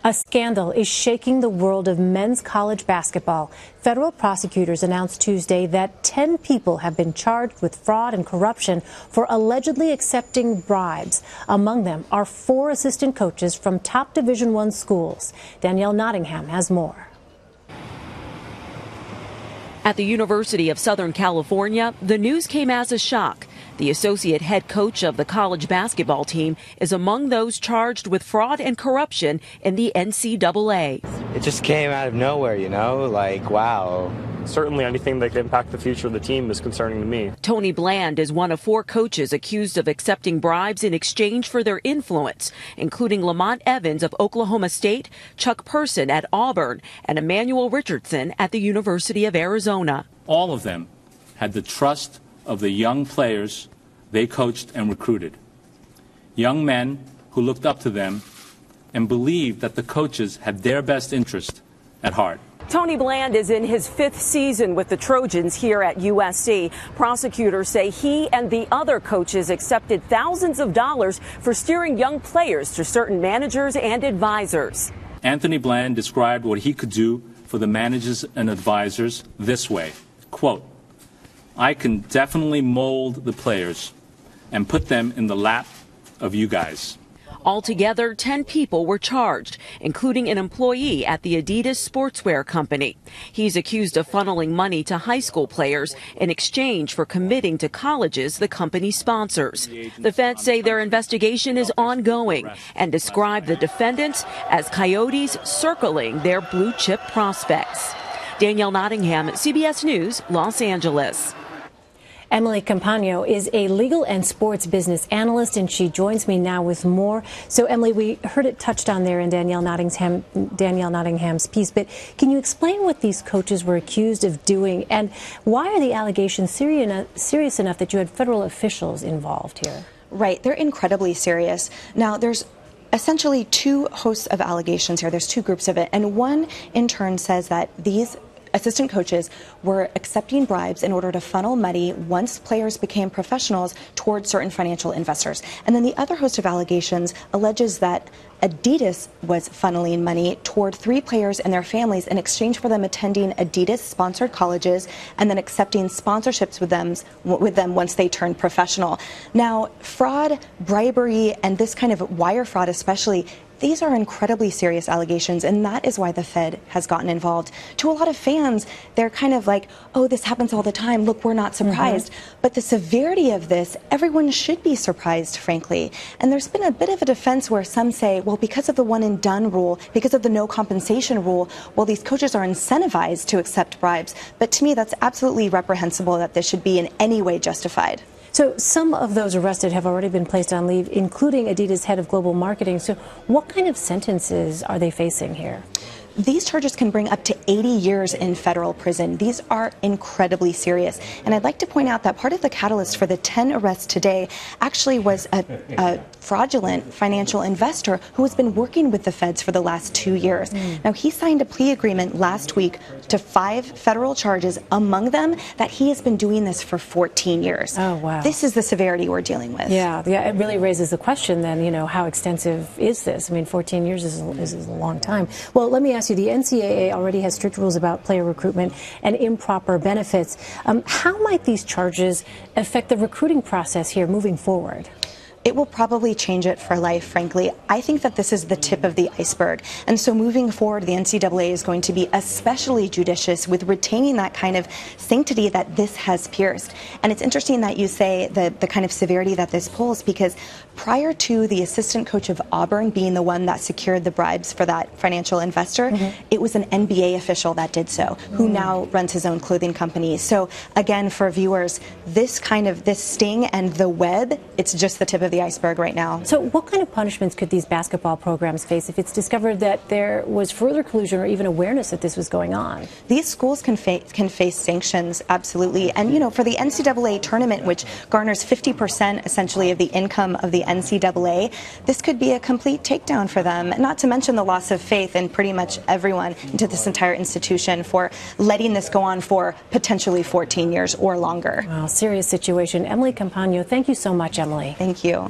A scandal is shaking the world of men's college basketball. Federal prosecutors announced Tuesday that 10 people have been charged with fraud and corruption for allegedly accepting bribes. Among them are 4 assistant coaches from top Division I schools. Danielle Nottingham has more. At the University of Southern California, the news came as a shock. The associate head coach of the college basketball team is among those charged with fraud and corruption in the NCAA. It just came out of nowhere, like, wow. Certainly anything that could impact the future of the team is concerning to me. Tony Bland is one of 4 coaches accused of accepting bribes in exchange for their influence, including Lamont Evans of Oklahoma State, Chuck Person at Auburn, and Emmanuel Richardson at the University of Arizona. All of them had the trust of the young players they coached and recruited. Young men who looked up to them and believed that the coaches had their best interest at heart. Tony Bland is in his 5th season with the Trojans here at USC. Prosecutors say he and the other coaches accepted thousands of dollars for steering young players to certain managers and advisors. Anthony Bland described what he could do for the managers and advisors this way, quote, "I can definitely mold the players and put them in the lap of you guys." Altogether, 10 people were charged, including an employee at the Adidas sportswear company. He's accused of funneling money to high school players in exchange for committing to colleges the company sponsors. The feds say their investigation is ongoing and describe the defendants as coyotes circling their blue chip prospects. Danielle Nottingham, CBS News, Los Angeles. Emily Compagno is a legal and sports business analyst, and she joins me now with more. So, Emily, we heard it touched on there in Danielle Nottingham's piece, but can you explain what these coaches were accused of doing, and why are the allegations serious enough that you had federal officials involved here? Right, they're incredibly serious. Now, there's essentially 2 hosts of allegations here. There's 2 groups of it, and one in turn says that these assistant coaches were accepting bribes in order to funnel money once players became professionals towards certain financial investors. And then the other host of allegations alleges that Adidas was funneling money toward 3 players and their families in exchange for them attending Adidas-sponsored colleges and then accepting sponsorships with them once they turned professional. Now, fraud, bribery, and this kind of wire fraud especially, these are incredibly serious allegations, and that is why the Fed has gotten involved. To a lot of fans, they're kind of like, oh, this happens all the time. Look, we're not surprised. But the severity of this, everyone should be surprised, frankly. And there's been a bit of a defense where some say, well, because of the one and done rule, because of the no compensation rule, well, these coaches are incentivized to accept bribes. But to me, that's absolutely reprehensible that this should be in any way justified. So some of those arrested have already been placed on leave, including Adidas head of global marketing. So what kind of sentences are they facing here? These charges can bring up to 80 years in federal prison. These are incredibly serious. And I'd like to point out that part of the catalyst for the 10 arrests today actually was a fraudulent financial investor who has been working with the feds for the last 2 years. Now, he signed a plea agreement last week to 5 federal charges, among them that he has been doing this for 14 years. Oh, wow. This is the severity we're dealing with. Yeah, it really raises the question then, how extensive is this? I mean, 14 years is a long time. Well, let me ask you, the NCAA already has strict rules about player recruitment and improper benefits. How might these charges affect the recruiting process here moving forward? It will probably change it for life, frankly. I think that this is the tip of the iceberg. And so moving forward, the NCAA is going to be especially judicious with retaining that kind of sanctity that this has pierced. And it's interesting that you say the kind of severity that this pulls, because prior to the assistant coach of Auburn being the one that secured the bribes for that financial investor, it was an NBA official that did so, who now runs his own clothing company. So again, for viewers, this sting and the web, it's just the tip of the iceberg right now. So what kind of punishments could these basketball programs face if it's discovered that there was further collusion or even awareness that this was going on? These schools can face sanctions, absolutely. And, for the NCAA tournament, which garners 50% essentially of the income of the NCAA, this could be a complete takedown for them, not to mention the loss of faith in pretty much everyone into this entire institution for letting this go on for potentially 14 years or longer. Wow, serious situation. Emily Compagno, thank you so much, Emily. Thank you.